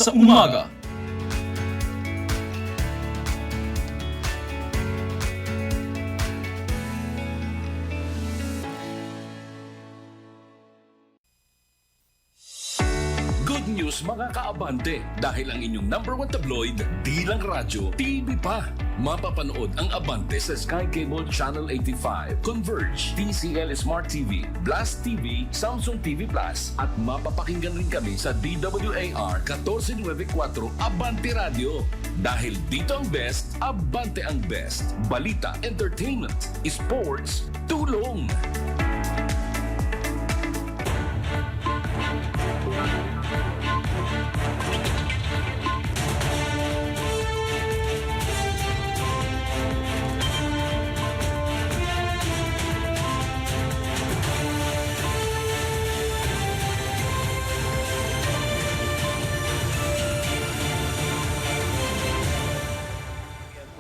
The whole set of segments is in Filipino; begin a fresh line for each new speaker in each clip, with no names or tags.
sa umaga. Good news mga kaabante, dahil ang inyong #1 tabloid, di lang radyo, TV pa. Mapapanood ang Abante sa Sky Cable Channel 85, Converge, TCL Smart TV, Blast TV, Samsung TV Plus, at mapapakinggan rin kami sa DWAR 1494 Abante Radio. Dahil dito ang best, Abante ang best. Balita, entertainment, sports, tulong.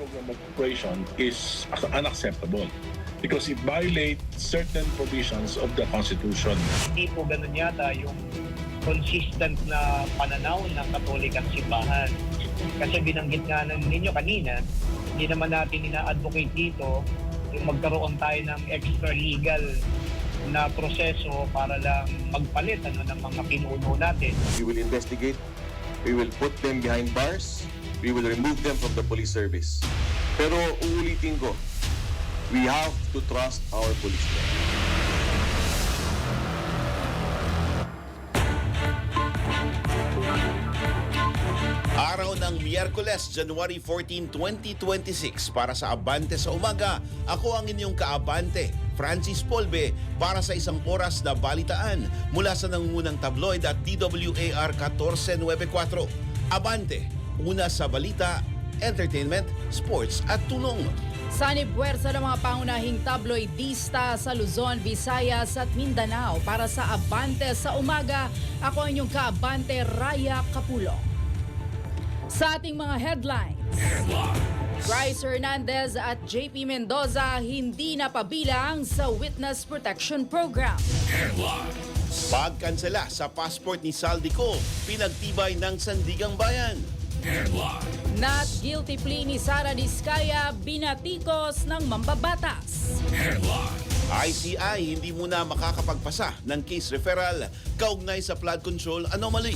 Program of operation is unacceptable because it violates certain provisions of the Constitution.
Hindi po ganun yata yung consistent na pananaw ng Katolikang Simbahan. Kasi binanggit nga ninyo kanina, hindi naman natin ina-advocate dito yung magkaroon tayo ng extra-legal na proseso para lang magpalit ng mga pinuno natin.
We will investigate. We will put them behind bars. We will remove them from the police service. Pero uulitin ko, we have to trust our policemen.
Araw ng Miyerkules, January 14, 2026 para sa Abante sa Umaga. Ako ang inyong kaabante, Francis Polbe, para sa isang oras na balitaan mula sa nangungunang tabloid at DWAR 1494. Abante, una sa balita, entertainment, sports at tulong.
Sanib-puwersa ng mga pangunahing tabloidista sa Luzon, Visayas at Mindanao para sa Abante sa Umaga. Ako ang inyong kaabante, Raya Capulong. Sa ating mga headlines, Bryce Hernandez at JP Mendoza hindi napabilang sa Witness Protection Program.
Pagkansela sa passport ni Saldico, pinagtibay ng Sandigang Bayan.
Not guilty plea ni Sara Diskaya, binatikos ng mambabatas.
ICI hindi muna makakapagpasa ng case referral kaugnay sa flood control anomaly.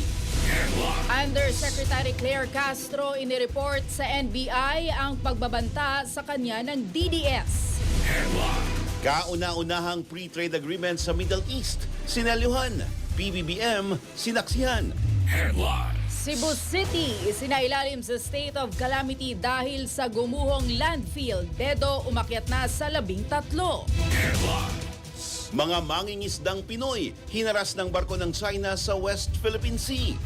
Undersecretary Claire Castro inireport sa NBI ang pagbabanta sa kanya ng DDS.
Kauna-unahang free trade agreement sa Middle East, sinelyuhan, PBBM, sinaksihan.
Cebu City isinailalim sa state of calamity dahil sa gumuhong landfill. Dedo umakyat na sa 13.
Mga mangingisdang Pinoy, hinaras ng barko ng China sa West Philippine Sea.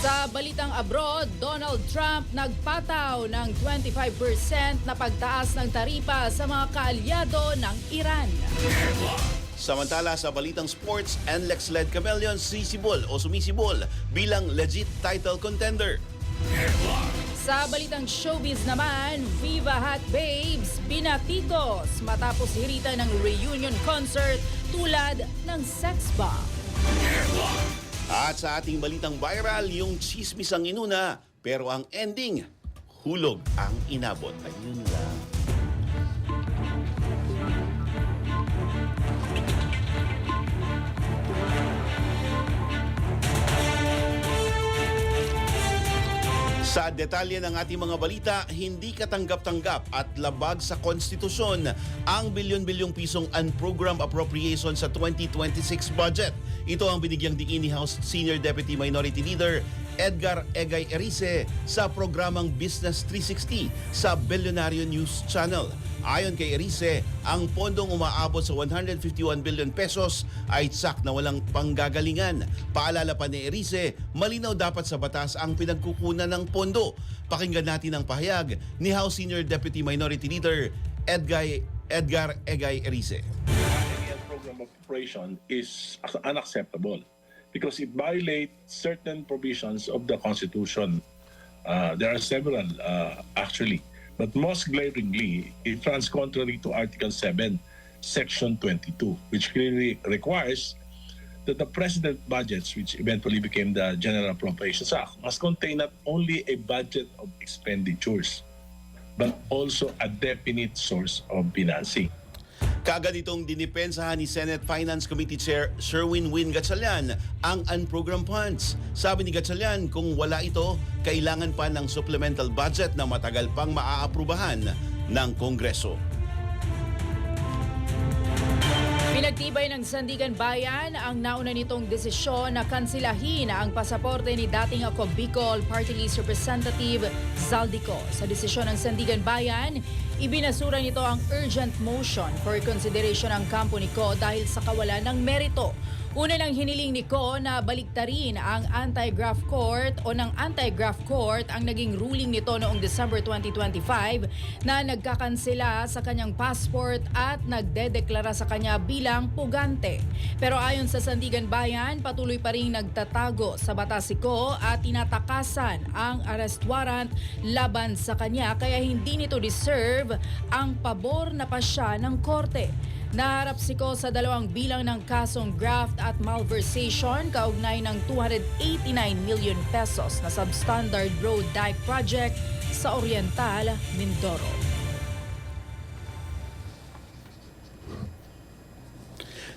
Sa balitang abroad, Donald Trump nagpataw ng 25% na pagtaas ng taripa sa mga kaalyado ng Iran.
Samantala sa balitang sports, NLEX-led Chameleons sisibol o sumisibol bilang legit title contender.
Sa balitang showbiz naman, Viva Hot Babes binatikos matapos hiritan ng reunion concert tulad ng Sex Bomb.
At sa ating balitang viral, yung chismis ang inuna, pero ang ending, hulog ang inabot. Ayun lang. Sa detalye ng ating mga balita, hindi katanggap-tanggap at labag sa konstitusyon ang bilyon-bilyong pisong unprogrammed appropriation sa 2026 budget. Ito ang binigyang diin ni House Senior Deputy Minority Leader Edgar Egay Erice sa programang Business 360 sa Billionario News Channel. Ayon kay Erice, ang pondong umaabot sa 151 billion pesos ay tsak na walang panggagalingan. Paalala pa ni Erice, malinaw dapat sa batas ang pinagkukunan ng pondo. Pakinggan natin ang pahayag ni House Senior Deputy Minority Leader Edgar Egay Erice.
The program of operation is unacceptable because it violates certain provisions of the Constitution. There are several actually. But most glaringly, it runs contrary to Article 7, Section 22, which clearly requires that the President budgets, which eventually became the General Appropriations Act, must contain not only a budget of expenditures, but also a definite source of financing.
Kaagad itong dinipensahan ni Senate Finance Committee Chair Sherwin Win Gatchalian ang unprogrammed funds. Sabi ni Gatchalian, kung wala ito, kailangan pa ng supplemental budget na matagal pang maaaprubahan ng Kongreso.
Pinagtibay ng Sandigan Bayan ang nauna nitong desisyon na kansilahin ang pasaporte ni dating ako Bicol Party List Representative Zaldico. Sa desisyon ng Sandigan Bayan, ibinasura nito ang urgent motion for consideration ng kampo ni Ko dahil sa kawalan ng merito. Una nang hiniling ni Ko na baliktarin ang anti-graft court o ng anti-graft court ang naging ruling nito noong December 2025 na nagkakansela sa kanyang passport at nagdedeklara sa kanya bilang pugante. Pero ayon sa Sandigan Bayan, patuloy pa rin nagtatago sa batas si Ko at tinatakasan ang arrest warrant laban sa kanya kaya hindi nito deserve ang pabor na pasya ng korte. Naharap si Ko sa 2 bilang ng kasong graft at malversation kaugnay ng 289 million pesos na substandard road dike project sa Oriental, Mindoro.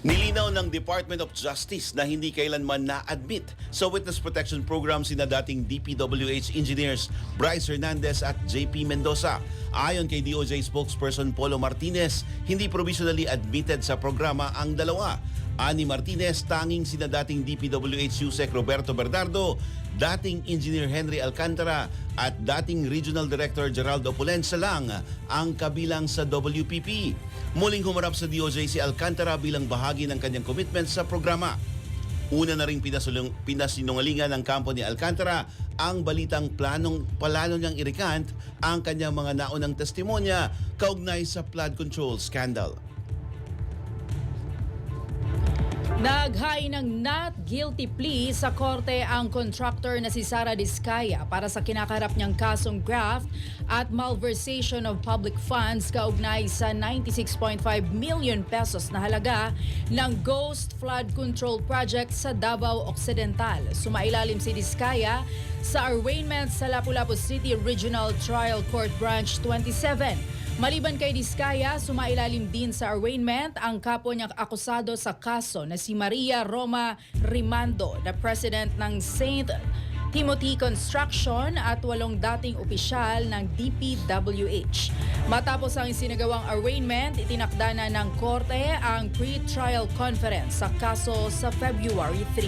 Nilinaw ng Department of Justice na hindi kailanman na-admit sa Witness Protection Program sina dating DPWH engineers Bryce Hernandez at JP Mendoza. Ayon kay DOJ spokesperson Polo Martinez, hindi provisionally admitted sa programa ang dalawa. Ani Martinez, tanging sina dating DPWH USEC Roberto Bernardo, dating Engineer Henry Alcantara at dating Regional Director Geraldo Opulenza lang ang kabilang sa WPP. Muling humarap sa DOJ si Alcantara bilang bahagi ng kanyang commitment sa programa. Una na ring pinasinungalingan ng kampo ni Alcantara ang balitang plano niyang i-recant ang kanyang mga naunang testimonya kaugnay sa flood control scandal.
Naghain ng not guilty plea sa korte ang contractor na si Sara Diskaya para sa kinakaharap niyang kasong graft at malversation of public funds kaugnay sa 96.5 million pesos na halaga ng Ghost Flood Control Project sa Davao Occidental. Sumailalim si Diskaya sa arraignment sa Lapu-Lapu City Regional Trial Court Branch 27. Maliban kay Diskaya, sumailalim din sa arraignment ang kapwa niyang akusado sa kaso na si Maria Roma Rimando, na president ng St. Timothy Construction at 8 dating opisyal ng DPWH. Matapos ang sinagawang arraignment, itinakda na ng korte ang pre-trial conference sa kaso sa February 3.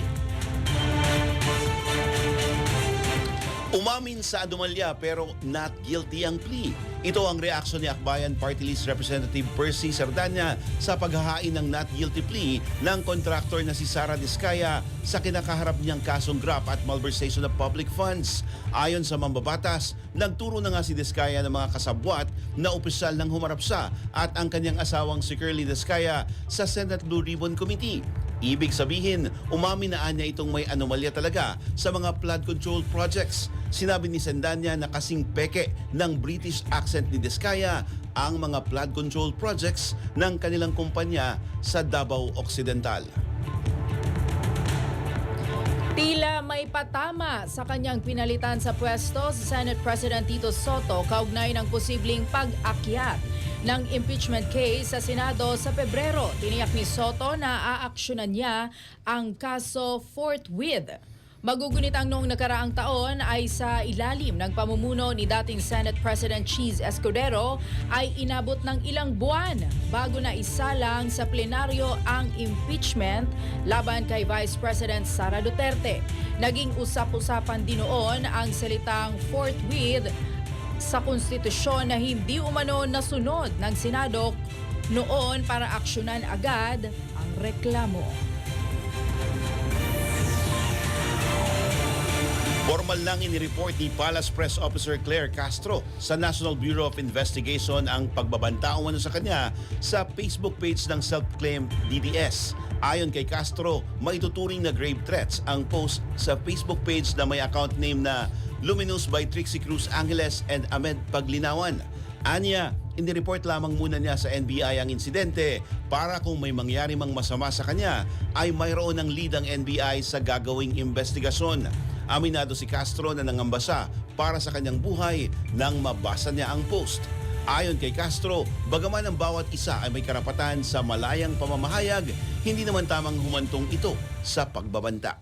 Umamin sa anomalya pero not guilty ang plea. Ito ang reaksyon ni Akbayan Party List Representative Percy Sardanya sa paghahain ng not guilty plea ng kontraktor na si Sara Diskaya sa kinakaharap niyang kasong graft at malversation of public funds. Ayon sa mambabatas, nagturo na nga si Diskaya ng mga kasabwat na opisyal ng humarap siya at ang kanyang asawang si Curly Diskaya sa Senate Blue Ribbon Committee. Ibig sabihin, umamin na niya itong may anomalya talaga sa mga flood control projects. Sinabi ni Sardanya na kasing peke ng British accent ni Diskaya ang mga flood control projects ng kanilang kumpanya sa Davao Occidental.
Tila may patama sa kanyang pinalitan sa pwesto si Senate President Tito Soto kaugnay ng posibleng pag-akyat ng impeachment case sa Senado sa Pebrero. Tiniyak ni Soto na aaksyonan niya ang kaso forthwith. Magugunit ang noong nakaraang taon ay sa ilalim ng pamumuno ni dating Senate President Cheese Escudero ay inabot ng ilang buwan bago na isalang sa plenaryo ang impeachment laban kay Vice President Sara Duterte. Naging usap-usapan din noon ang salitang forthwith sa konstitusyon na hindi umano nasunod ng Senado noon para aksyonan agad ang reklamo.
Formal lang inireport ni Palace Press Officer Claire Castro sa National Bureau of Investigation ang pagbabanta umano sa kanya sa Facebook page ng self-claimed DDS. Ayon kay Castro, maituturing na grave threats ang post sa Facebook page na may account name na Luminous by Trixie Cruz Angeles and Ahmed Paglinawan. Anya, inireport lamang muna niya sa NBI ang insidente para kung may mangyari mang masama sa kanya ay mayroon ng lead ang NBI sa gagawing investigasyon. Aminado si Castro na nangambasa para sa kanyang buhay nang mabasa niya ang post. Ayon kay Castro, bagaman ang bawat isa ay may karapatan sa malayang pamamahayag, hindi naman tamang humantong ito sa pagbabanta.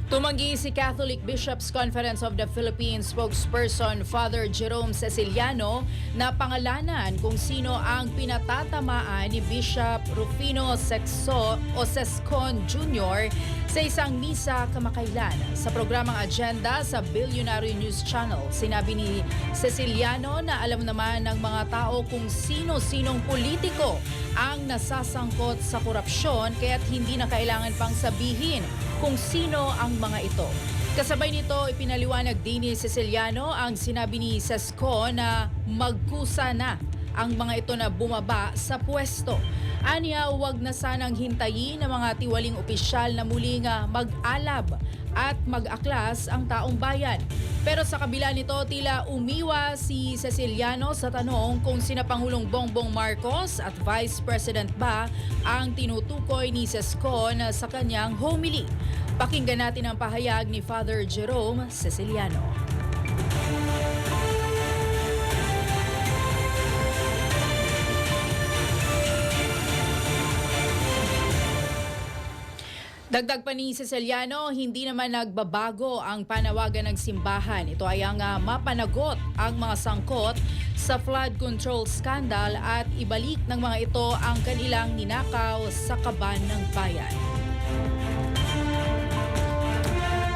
Tumanggi si Catholic Bishops' Conference of the Philippines spokesperson Father Jerome Ceciliano na pangalanan kung sino ang pinatatamaan ni Bishop Rufino Sescon Jr. sa isang misa kamakailan. Sa programang Agenda sa Billionaire News Channel, sinabi ni Ceciliano na alam naman ng mga tao kung sino-sinong politiko ang nasasangkot sa korupsyon kaya't hindi na kailangan pang sabihin kung sino ang mga ito. Kasabay nito, ipinaliwanag din ni Ceciliano ang sinabi ni Sesco na magkusa na ang mga ito na bumaba sa pwesto. Aniya, huwag na sanang hintayin ng mga tiwaling opisyal na muling mag-alab at mag-aklas ang taong bayan. Pero sa kabila nito, tila umiwa si Ceciliano sa tanong kung sina Pangulong Bongbong Marcos at Vice President ba ang tinutukoy ni Sescon sa kanyang homily. Pakinggan natin ang pahayag ni Father Jerome Ceciliano. Dagdag pa ni Ceciliano, hindi naman nagbabago ang panawagan ng simbahan. Ito ay ang mapanagot ang mga sangkot sa flood control scandal at ibalik ng mga ito ang kanilang ninakaw sa kaban ng bayan.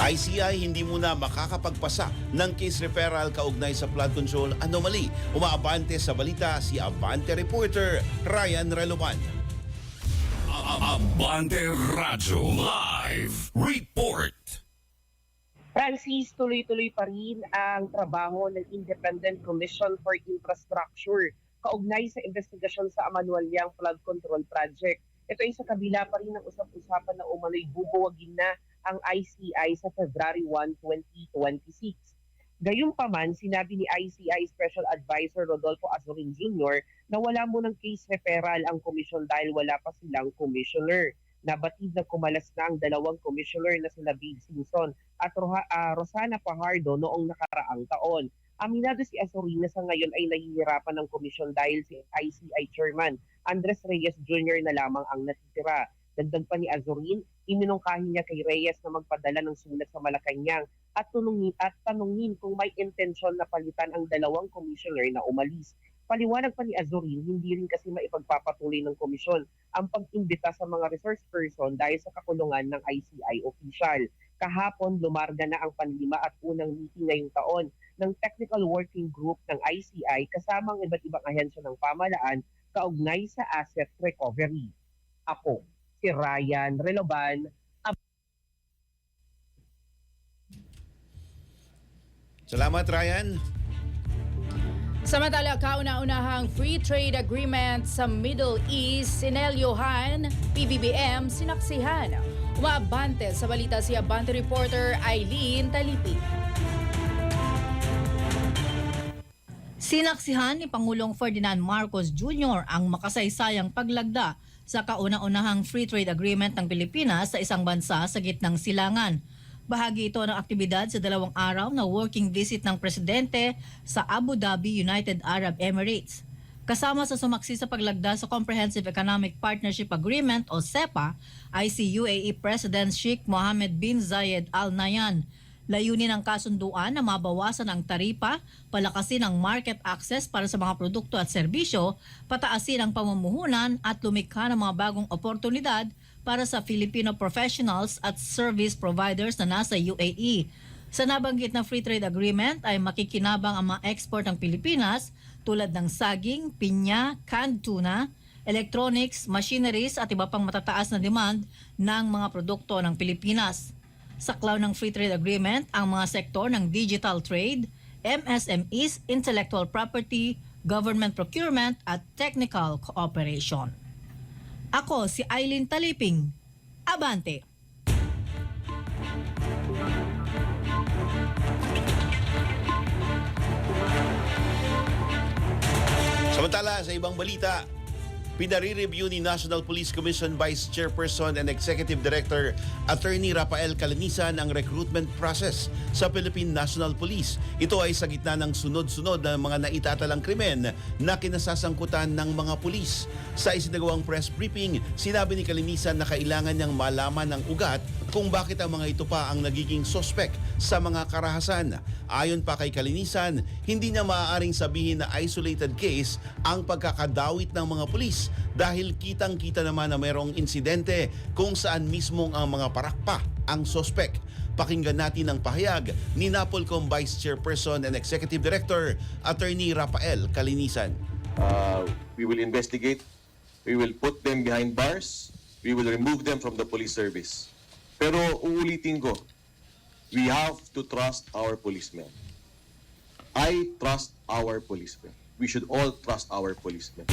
ICI hindi muna makakapagpasa ng case referral kaugnay sa flood control anomaly. Umaabante sa balita si Abante reporter Ryan Reloban.
Abante Radyo Live Report.
Francis, tuloy-tuloy pa rin ang trabaho ng Independent Commission for Infrastructure kaugnay sa investigasyon sa Amanualiang Flood Control Project. Ito ay sa kabila pa rin ng usap-usapan na umano'y bubuwagin na ang ICI sa February 1, 2026. Gayunpaman, sinabi ni ICI Special Advisor Rodolfo Azorin Jr. na wala munang case referral ang komisyon dahil wala pa silang commissioner. Nabatid na kumalas na ang dalawang commissioner na sila Bill Simpson at Rosana Fajardo noong nakaraang taon. Aminado si Azorin na sa ngayon ay nahihirapan ng komisyon dahil si ICI Chairman Andres Reyes Jr. na lamang ang natitira. Dagdag pa ni Azorin, iminungkahi niya kay Reyes na magpadala ng sulat sa Malacanang at tanungin kung may intensyon na palitan ang dalawang commissioner na umalis. Paliwanag pa ni Azorin, hindi rin kasi maipagpapatuloy ng komisyon ang pag-imbita sa mga resource person dahil sa kakulungan ng ICI official. Kahapon, lumarga na ang panlima at unang meeting ngayong taon ng Technical Working Group ng ICI kasama ang iba't ibang ahensya ng pamahalaan kaugnay sa asset recovery. Ako, si Ryan Reloban.
Salamat, Ryan.
Samantala, kauna-unahang free trade agreement sa Middle East, sinelyohan, PBBM, sinaksihan. Umaabante sa balita si Abante reporter Eileen Talipi.
Sinaksihan ni Pangulong Ferdinand Marcos Jr. ang makasaysayang paglagda sa kauna-unahang free trade agreement ng Pilipinas sa isang bansa sa gitnang silangan. Bahagi ito ng aktibidad sa 2 araw na working visit ng Presidente sa Abu Dhabi, United Arab Emirates. Kasama sa sumaksi sa paglagda sa Comprehensive Economic Partnership Agreement o CEPA ay si UAE President Sheikh Mohammed bin Zayed Al Nahyan. Layunin ng kasunduan na mabawasan ang taripa, palakasin ang market access para sa mga produkto at serbisyo, pataasin ang pamumuhunan at lumikha ng mga bagong oportunidad para sa Filipino professionals at service providers na nasa UAE. Sa nabanggit na free trade agreement ay makikinabang ang mga export ng Pilipinas tulad ng saging, pinya, canned tuna, electronics, machineries at iba pang matataas na demand ng mga produkto ng Pilipinas. Sa klaw ng free trade agreement, ang mga sektor ng digital trade, MSMEs, intellectual property, government procurement at technical cooperation. Ako si Eileen Taliping. Abante!
Samantala, sa ibang balita, pinare-review ni National Police Commission Vice Chairperson and Executive Director Attorney Rafael Calinisan ang recruitment process sa Philippine National Police. Ito ay sa gitna ng sunod-sunod na mga naitatalang krimen na kinasasangkutan ng mga pulis. Sa isinagawang press briefing, sinabi ni Calinisan na kailangan niyang malaman ng ugat kung bakit ang mga ito pa ang nagiging sospek sa mga karahasan. Ayon pa kay Calinisan, hindi niya maaaring sabihin na isolated case ang pagkakadawit ng mga pulis dahil kitang-kita naman na mayroong insidente kung saan mismong ang mga parakpa ang sospek. Pakinggan natin ang pahayag ni Napolcom Vice Chairperson and Executive Director Attorney Rafael Calinisan.
We will investigate. We will put them behind bars. We will remove them from the police service. Pero uulitin ko, we have to trust our policemen. I trust our policemen. We should all trust our policemen.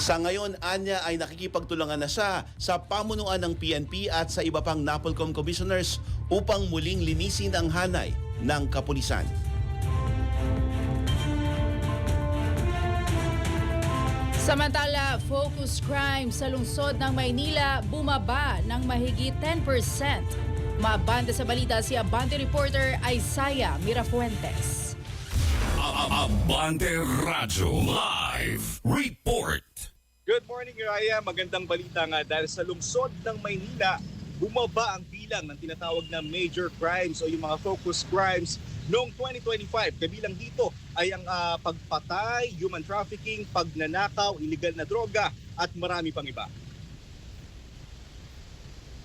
Sa ngayon, Anya ay nakikipagtulungan na siya sa pamunuan ng PNP at sa iba pang Napolcom Commissioners upang muling linisin ang hanay ng kapulisan.
Samantala, focus crime sa lungsod ng Maynila bumaba ng mahigit 10%. Mabante sa balita si Abante reporter Isaiah Mirafuentes.
Abante Radyo Live Report.
Good morning, Raya. Magandang balita nga dahil sa lungsod ng Maynila, bumaba ang bilang ng tinatawag na major crimes o yung mga focus crimes noong 2025. Kabilang dito ay ang pagpatay, human trafficking, pagnanakaw, illegal na droga at marami pang iba.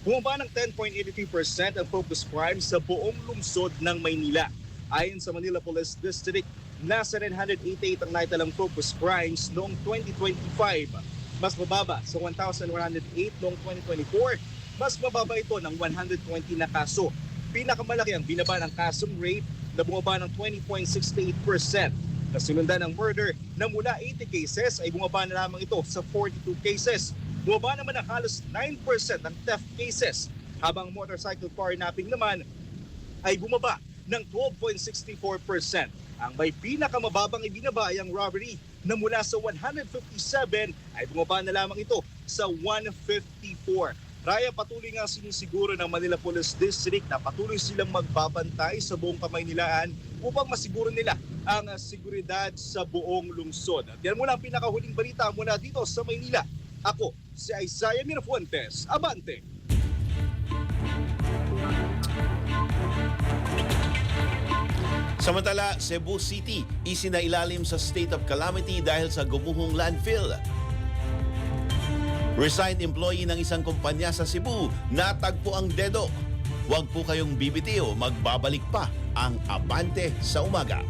Bumaba ng 10.83% ang focus crimes sa buong lungsod ng Maynila. Ayon sa Manila Police District, nasa 988 ang naitalang focus crimes noong 2025. Mas mababa sa 1,108 noong 2024. Mas mababa ito ng 120 na kaso. Pinakamalaki ang binaba ng kasong rape na bumaba ng 20.68%. Nasundan ng murder na mula 80 cases ay bumaba na lamang ito sa 42 cases. Bumaba naman ng halos 9% ang theft cases, habang motorcycle carnapping naman ay bumaba ng 12.64%. Ang may pinakamababang ibinaba ay ang robbery na mula sa 157 ay bumaba na lamang ito sa 154. Raya, patuloy nga sinisiguro ng Manila Police District na patuloy silang magbabantay sa buong Kamaynilaan upang masiguro nila ang seguridad sa buong lungsod. At yan muna ang pinakahuling balita mula dito sa Maynila. Ako, si Isaiah Mirafuentes, Abante.
Samantala, Cebu City isinailalim sa state of calamity dahil sa gumuhong landfill. Resigned employee ng isang kumpanya sa Cebu, natagpo ang dedo. Huwag po kayong bibitiw, magbabalik pa ang Abante sa umaga.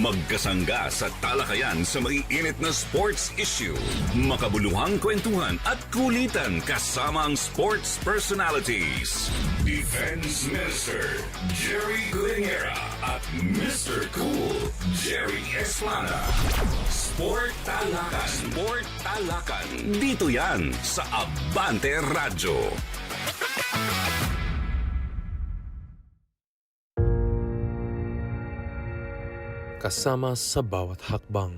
Magkasangga sa talakayan sa maiinit na sports issue. Makabuluhang kwentuhan at kulitan kasama ang sports personalities. Defense Minister Jerry Guinera at Mr. Cool Jerry Eslana. Sport Talakan. Sport Talakan. Dito yan sa Abante Radyo.
Kasama sa bawat hakbang,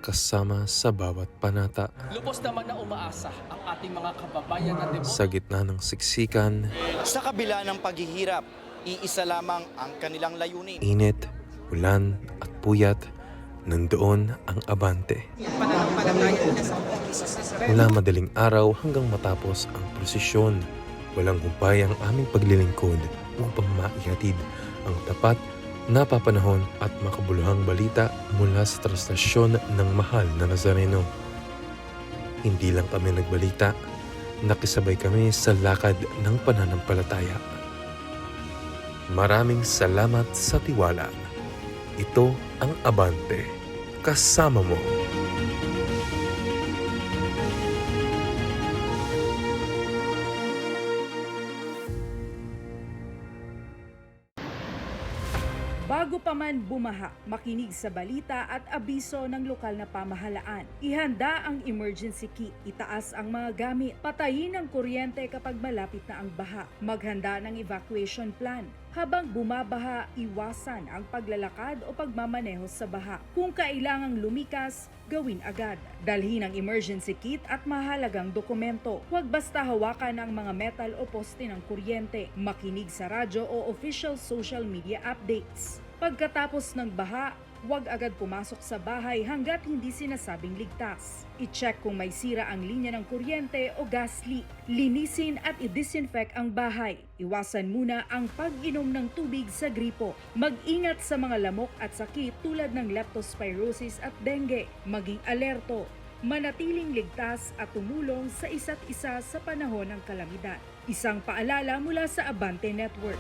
kasama sa bawat panata.
Lubos naman na umaasa ang ating mga kababayan na deboto.
Sa gitna ng siksikan,
sa kabila ng paghihirap, iisa lamang ang kanilang layunin.
init, ulan at puyat, nandoon ang Abante. Mula madaling araw hanggang matapos ang prosesyon, walang humpay ang aming paglilingkod upang maihatid ang tapat, napapanahon at makabuluhang balita mula sa trastasyon ng mahal na Nazareno. Hindi lang kami nagbalita, nakisabay kami sa lakad ng pananampalataya. Maraming salamat sa tiwala. Ito ang Abante. Kasama mo.
Bago pa man bumaha, makinig sa balita at abiso ng lokal na pamahalaan. Ihanda ang emergency kit, itaas ang mga gamit, patayin ang kuryente kapag malapit na ang baha, maghanda ng evacuation plan. Habang bumabaha, iwasan ang paglalakad o pagmamaneho sa baha. Kung kailangang lumikas, gawin agad. Dalhin ang emergency kit at mahalagang dokumento. Huwag basta hawakan ang mga metal o poste ng kuryente. Makinig sa radyo o official social media updates. Pagkatapos ng baha, huwag agad pumasok sa bahay hanggat hindi sinasabing ligtas. I-check kung may sira ang linya ng kuryente o gas leak. Linisin at i-disinfect ang bahay. Iwasan muna ang pag-inom ng tubig sa gripo. Mag-ingat sa mga lamok at sakit tulad ng leptospirosis at dengue. Maging alerto. Manatiling ligtas at tumulong sa isa't isa sa panahon ng kalamidad. Isang paalala mula sa Abante Network.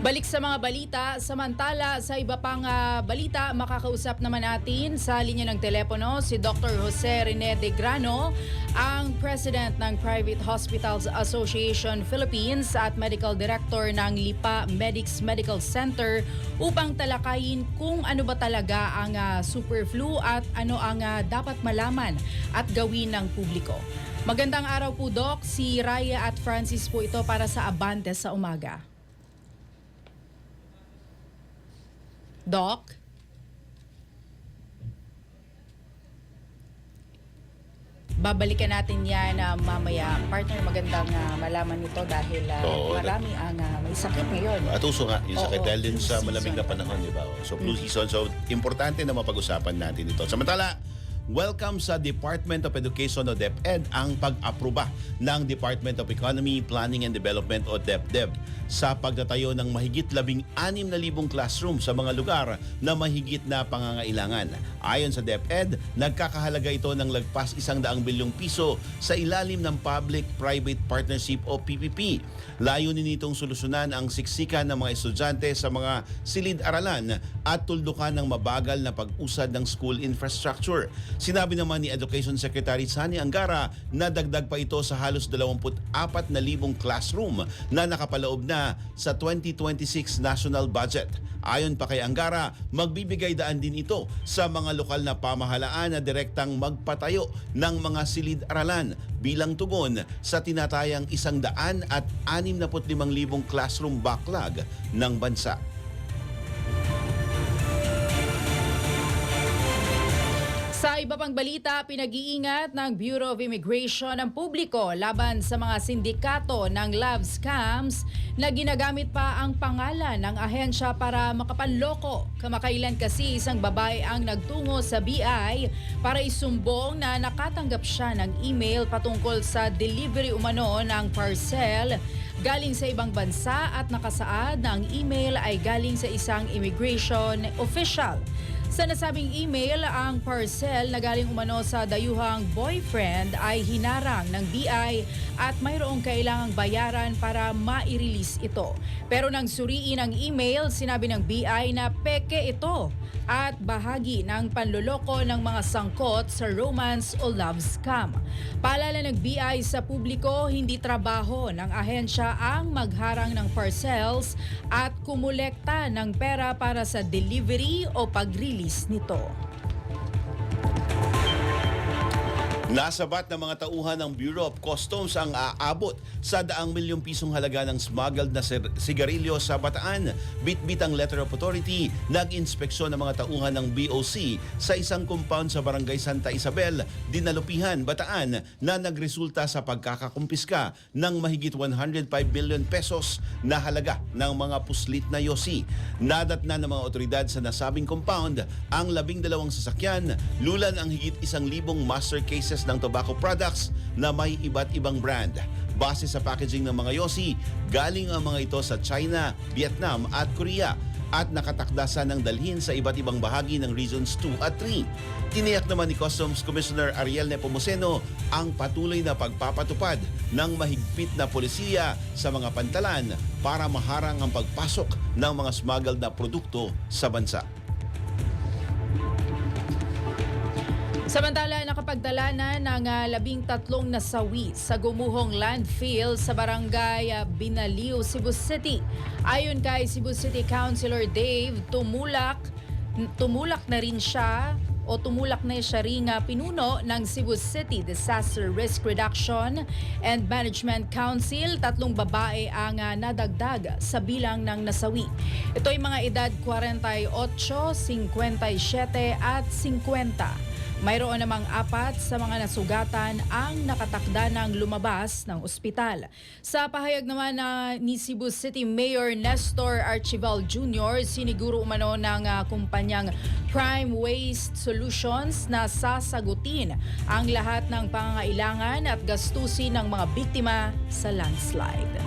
Balik sa mga balita, samantala sa iba pang balita, makakausap naman natin sa linya ng telepono si Dr. Jose Rene de Grano, ang President ng Private Hospitals Association Philippines at Medical Director ng Lipa Medics Medical Center upang talakayin kung ano ba talaga ang superflu at ano ang dapat malaman at gawin ng publiko. Magandang araw po, Doc. Si Raya at Francis po ito para sa Abante sa Umaga. Doc? Babalikan natin yan mamaya. Partner, magandang malaman ito dahil marami ang may sakit ngayon.
At uso nga, yung sakit dahil din sa
flu
malamig na
season.
panahon, di ba? So, flu season. So, importante na mapag-usapan natin ito. Samantala, welcome sa Department of Education o DepEd ang pag-aproba ng Department of Economy, Planning and Development o DepDev sa pagtatayo ng mahigit 16,000 classroom sa mga lugar na mahigit na pangangailangan. Ayon sa DepEd, nagkakahalaga ito ng lagpas 100 bilyong piso sa ilalim ng Public-Private Partnership o PPP. Layunin nitong solusyonan ang siksikan ng mga estudyante sa mga silid-aralan at tuldukan ng mabagal na pag-usad ng school infrastructure. Sinabi naman ni Education Secretary Sani Angara na dagdag pa ito sa halos 24,000 classroom na nakapaloob na sa 2026 national budget. Ayon pa kay Angara, magbibigay daan din ito sa mga lokal na pamahalaan na direktang magpatayo ng mga silid-aralan bilang tugon sa tinatayang 165,000 classroom backlog ng bansa.
Sa iba pang balita, pinag-iingat ng Bureau of Immigration ang publiko laban sa mga sindikato ng love scams na ginagamit pa ang pangalan ng ahensya para makapanloko. Kamakailan kasi isang babae ang nagtungo sa BI para isumbong na nakatanggap siya ng email patungkol sa delivery umano ng parcel galing sa ibang bansa at nakasaad na ang email ay galing sa isang immigration official. Sa nasabing email, ang parcel na galing umano sa dayuhang boyfriend ay hinarang ng BI at mayroong kailangang bayaran para ma-release ito. Pero nang suriin ang email, sinabi ng BI na peke ito at bahagi ng panloloko ng mga sangkot sa romance o love scam. Paalala ng BI sa publiko, hindi trabaho ng ahensya ang magharang ng parcels at kumulekta ng pera para sa delivery o pag-release nito.
Nasabat ng mga tauhan ng Bureau of Customs ang aabot sa 100 milyong pisong halaga ng smuggled na sigarilyo sa Bataan. Bitbit ang Letter of Authority, nag-inspeksyon ng mga tauhan ng BOC sa isang compound sa Barangay Santa Isabel, Dinalupihan, Bataan na nagresulta sa pagkakakumpiska ng mahigit 105 billion pesos na halaga ng mga puslit na yosi. Nadatna ng mga otoridad sa nasabing compound ang 12 sasakyan, lulan ang higit 1,000 master cases ng tobacco products na may iba't ibang brand. Base sa packaging ng mga yosi, galing ang mga ito sa China, Vietnam at Korea. at nakatakdasan ng dalhin sa iba't ibang bahagi ng Regions 2 at 3. Tiniyak naman ni Customs Commissioner Ariel Nepomuceno ang patuloy na pagpapatupad ng mahigpit na polisiya sa mga pantalan para maharang ang pagpasok ng mga smuggled na produkto sa bansa.
Samantala, nakapagdala na ng 13 nasawi sa gumuhong landfill sa barangay Binaliw, Cebu City. Ayon kay Cebu City Councilor Dave, tumulak na rin siya ring pinuno ng Cebu City Disaster Risk Reduction and Management Council. 3 babae ang nadagdag sa bilang ng nasawi. Ito ay mga edad 48, 57 at 50. Mayroon namang 4 sa mga nasugatan ang nakatakda ng lumabas ng ospital. Sa pahayag naman ni Cebu City Mayor Nestor Archival Jr., siniguro umano ng kumpanyang Prime Waste Solutions na sasagutin ang lahat ng pangangailangan at gastusin ng mga biktima sa landslide.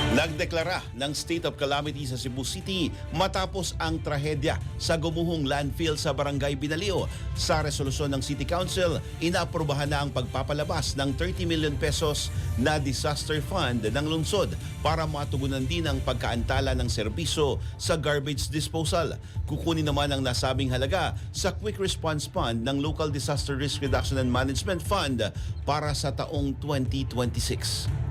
Nagdeklara ng state of calamity sa Cebu City matapos ang trahedya sa gumuhong landfill sa Barangay Binaliw. Sa resolusyon ng City Council, inaaprobahan na ang pagpapalabas ng 30 million pesos na disaster fund ng lungsod para matugunan din ang pagkaantala ng serbisyo sa garbage disposal. Kukunin naman ang nasabing halaga sa Quick Response Fund ng Local Disaster Risk Reduction and Management Fund para sa taong 2026.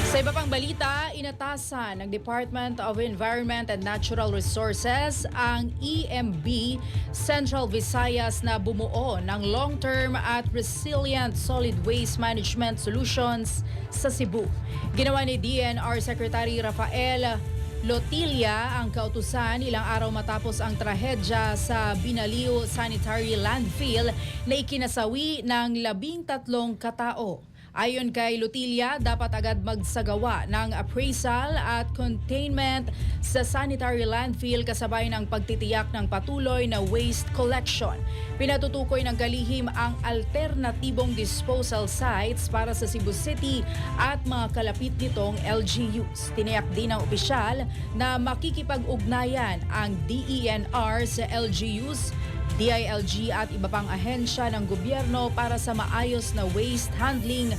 Sa iba pang balita, inatasan ng Department of Environment and Natural Resources ang EMB Central Visayas na bumuo ng long-term at resilient solid waste management solutions sa Cebu. Ginawa ni DNR Secretary Rafael Lotilla ang kautusan ilang araw matapos ang trahedya sa Binaliw Sanitary Landfill na ikinasawi ng 13 katao. Ayon kay Lotilla, dapat agad magsagawa ng appraisal at containment sa sanitary landfill kasabay ng pagtitiyak ng patuloy na waste collection. Pinatutukoy ng kalihim ang alternatibong disposal sites para sa Cebu City at mga kalapit nitong LGUs. Tiniyak din ng opisyal na makikipag-ugnayan ang DENR sa LGUs, DILG at iba pang ahensya ng gobyerno para sa maayos na waste handling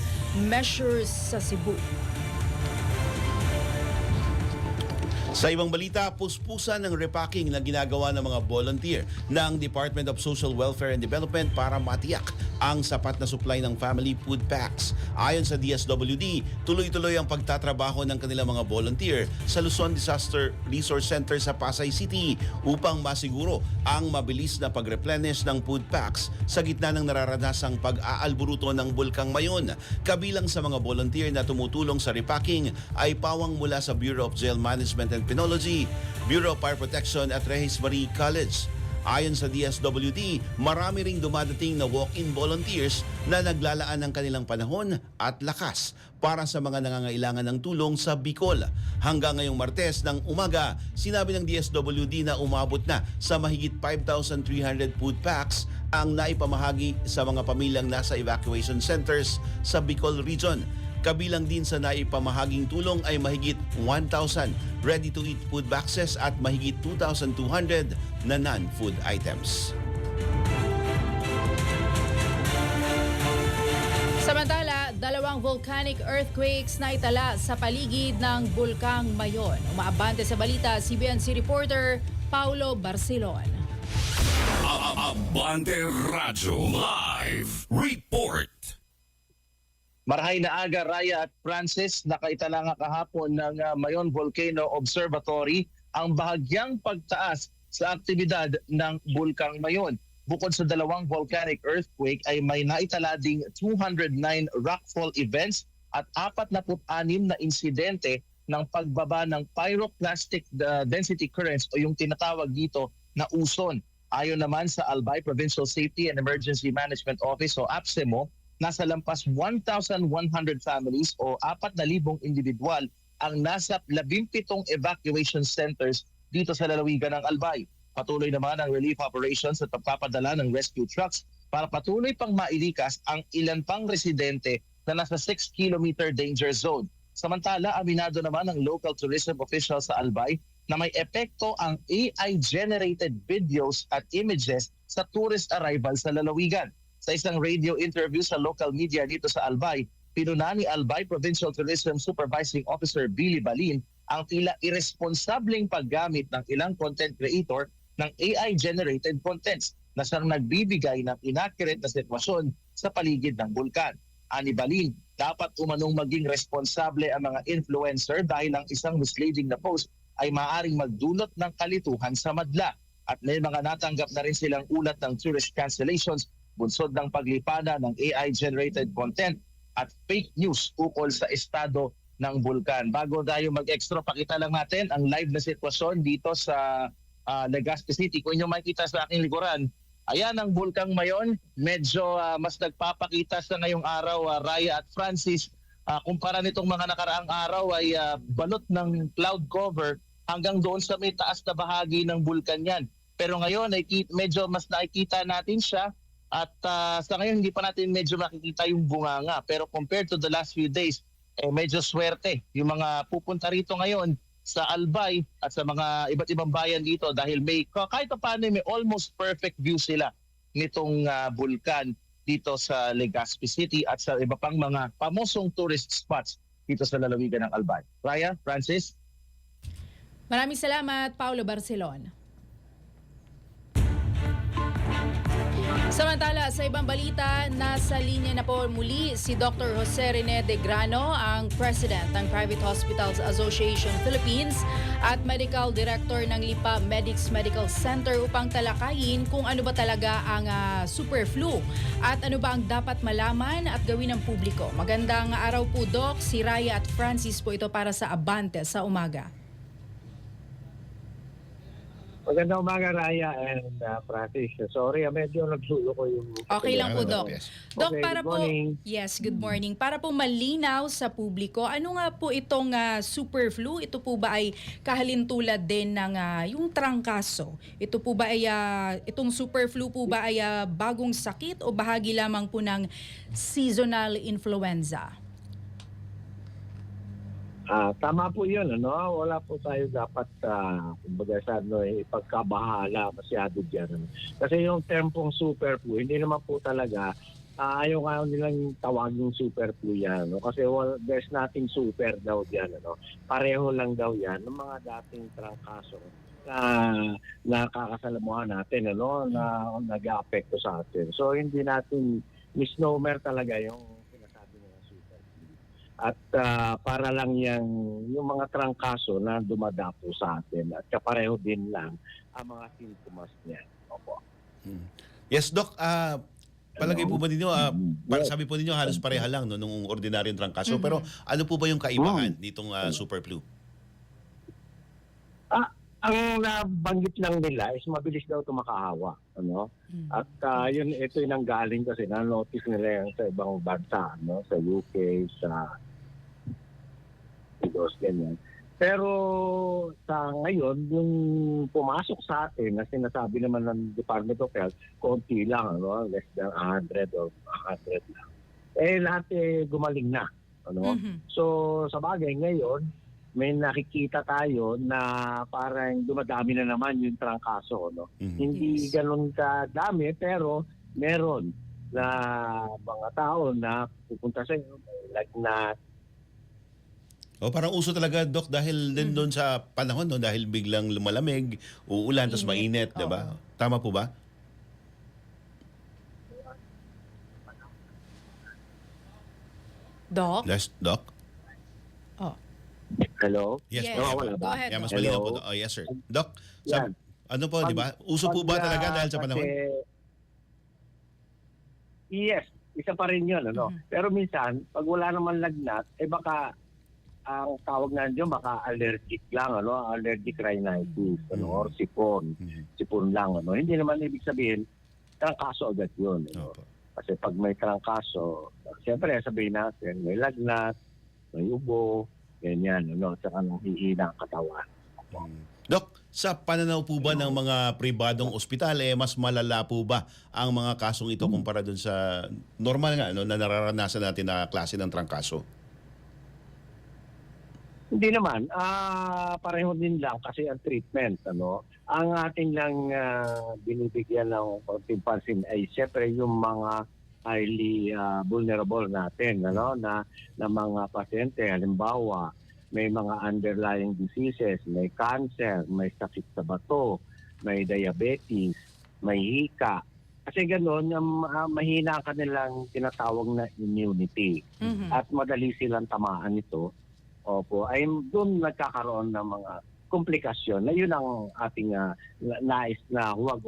measures sa Cebu.
Sa ibang balita, puspusan ng repacking na ginagawa ng mga volunteer ng Department of Social Welfare and Development para matiyak ang sapat na supply ng family food packs. Ayon sa DSWD, tuloy-tuloy ang pagtatrabaho ng kanilang mga volunteer sa Luzon Disaster Resource Center sa Pasay City upang masiguro ang mabilis na pag-replenish ng food packs sa gitna ng nararanasang pag-aalburuto ng Bulkang Mayon. Kabilang sa mga volunteer na tumutulong sa repacking ay pawang mula sa Bureau of Jail Management and Penology, Bureau of Fire Protection at Regis Marie College. Ayon sa DSWD, marami ring dumadating na walk-in volunteers na naglalaan ng kanilang panahon at lakas para sa mga nangangailangan ng tulong sa Bicol. Hanggang ngayong Martes ng umaga, sinabi ng DSWD na umabot na sa mahigit 5,300 food packs ang naipamahagi sa mga pamilyang nasa evacuation centers sa Bicol Region. Kabilang din sa naipamahaging tulong ay mahigit 1,000 ready-to-eat food boxes at mahigit 2,200 na non-food items.
Samantala, 2 volcanic earthquakes na itala sa paligid ng Bulkang Mayon. Umaabante sa balita, CBNC reporter Paulo Barcelon.
Abante Radyo Live Report.
Marahay na aga, Raya at Francis, nakaitala nga kahapon ng Mayon Volcano Observatory ang bahagyang pagtaas sa aktibidad ng Bulkang Mayon. Bukod sa 2 volcanic earthquake ay may naitala ding 209 rockfall events at 46 na insidente ng pagbaba ng pyroclastic density currents o yung tinatawag dito na uson. Ayon naman sa Albay Provincial Safety and Emergency Management Office o APSEMO, nasa lampas 1,100 families o 4,000 individual ang nasa 17 evacuation centers dito sa lalawigan ng Albay. Patuloy naman ang relief operations at pagpapadala ng rescue trucks para patuloy pang mailikas ang ilan pang residente na nasa 6-kilometer danger zone. Samantala, aminado naman ng local tourism official sa Albay na may epekto ang AI-generated videos at images sa tourist arrival sa lalawigan. Sa isang radio interview sa local media dito sa Albay, pinuna ni Albay Provincial Tourism Supervising Officer Billy Balin ang tila irresponsableng paggamit ng ilang content creator ng AI-generated contents na siyang nagbibigay ng inaccurate na sitwasyon sa paligid ng bulkan. Ani Balin, dapat umanong maging responsable ang mga influencer dahil ang isang misleading na post ay maaaring magdulot ng kalituhan sa madla. At may mga natanggap na rin silang ulat ng tourist cancellations bunsod ng paglipana ng AI-generated content at fake news ukol sa estado ng bulkan. Bago tayo mag-extra, pakita lang natin ang live na sitwasyon dito sa Legazpi City. Kung inyo makikita sa aking likuran, ayan ang bulkang Mayon. Medyo mas nagpapakita sa ngayong araw, Raya at Francis. Kumpara nitong mga nakaraang araw ay balot ng cloud cover hanggang doon sa may taas na bahagi ng bulkan yan. Pero ngayon ay medyo mas nakikita natin siya at sa ngayon hindi pa natin medyo makikita yung bunganga. Pero compared to the last few days, medyo swerte yung mga pupunta rito ngayon sa Albay at sa mga iba't ibang bayan dito dahil may kahit paano may almost perfect view sila nitong bulkan dito sa Legazpi City at sa iba pang mga pamosong tourist spots dito sa lalawigan ng Albay. Raya, Francis?
Maraming salamat, Paulo Barcelon. Samantala, sa ibang balita, nasa linya na po muli si Dr. Jose Rene De Grano, ang President ng Private Hospitals Association Philippines at Medical Director ng Lipa Medics Medical Center upang talakayin kung ano ba talaga ang super flu at ano ba ang dapat malaman at gawin ng publiko. Magandang araw po, Doc. Si Raya at Francis po ito para sa Abante sa umaga.
Magandang umaga, Raya and Francis. Sorry, medyo nagsulo ko yung...
Okay lang po, Doc. Doc,
Okay,
para
good
po...
morning.
Yes, good morning. Para po malinaw sa publiko, ano nga po itong super flu? Ito po ba ay kahalintulad din ng yung trangkaso? Ito po ba ay... itong super flu po ba ay bagong sakit o bahagi lamang po ng seasonal influenza?
Tama po yun, ano? Wala po tayo dapat, kumbaga sa ipagkabahala masyado dyan. Ano? Kasi yung term pong super flu, hindi naman po talaga, ayaw nilang tawagin super flu yan. No? Kasi there's nothing super daw dyan. Ano? Pareho lang daw yan ng mga dating trangkaso na nakakasalamuhan natin, ano? Na nag-aapekto sa atin. So hindi natin misnomer talaga yung at para lang yung mga trangkaso na dumadapo sa atin at kapareho din lang ang mga sintomas niya. Opo.
Yes, Doc. Palagay po ba ninyo, para sabi po ninyo halos pareha lang no, nung ordinaryong trangkaso. Pero ano po ba yung kaibahan nitong super flu?
Ang nabanggit lang nila is mabilis daw ito makahawa. Ano? At ito yung nanggaling kasi na-notice nila yan sa ibang bansa, no? Sa UK, sa ganyan. Pero sa ngayon, yung pumasok sa atin na sinasabi naman ng Department of Health, konti lang, ano? Less than 100 or 100 lang. Lahat gumaling na. Ano? So sa bagay ngayon, may nakikita tayo na parang dumadami na naman yung trangkaso. No? Hindi ganun kadami pero meron na mga tao na pupunta sa lagnat.
Parang uso talaga, Doc, dahil din doon sa panahon, no, dahil biglang lumalamig, uulan, tapos mainit, diba? Tama po ba?
Doc?
Doc?
Hello?
Yes.
Wala
Go
ba?
ahead,
Yeah, mas
Doc.
malinaw po. Oh, yes, sir. Doc,
Yan.
ano po, di ba? Uso po ba talaga dahil sa panahon?
Yes, isa pa rin yun. Ano? Pero minsan, pag wala naman lagnat, baka ang tawag nga dyan, baka allergic lang, ano? Allergic rhinitis, ano? Or sipon. Sipon lang. Ano? Hindi naman ibig sabihin, trangkaso agad yun. Ano? Kasi pag may trangkaso, siyempre sabihin natin, may lagnat, may ubo, ganyan, ano? At saka nang hihina ang katawan.
Doc, Sa pananaw po ba ng mga pribadong ospital, mas malala po ba ang mga kasong ito kumpara dun sa normal nga na nararanasan natin na klase ng trangkaso?
Hindi naman. Pareho din lang kasi ang treatment. Ang ating lang binibigyan ng konting pansin ay siyempre yung mga highly vulnerable natin na mga pasyente. Halimbawa, may mga underlying diseases, may cancer, may sakit sa bato, may diabetes, may hika. Kasi gano'n, mahina ang kanilang tinatawag na immunity. At madali silang tamaan ito. Opo, ay doon nagkakaroon ng mga komplikasyon na yun ang ating nais na huwag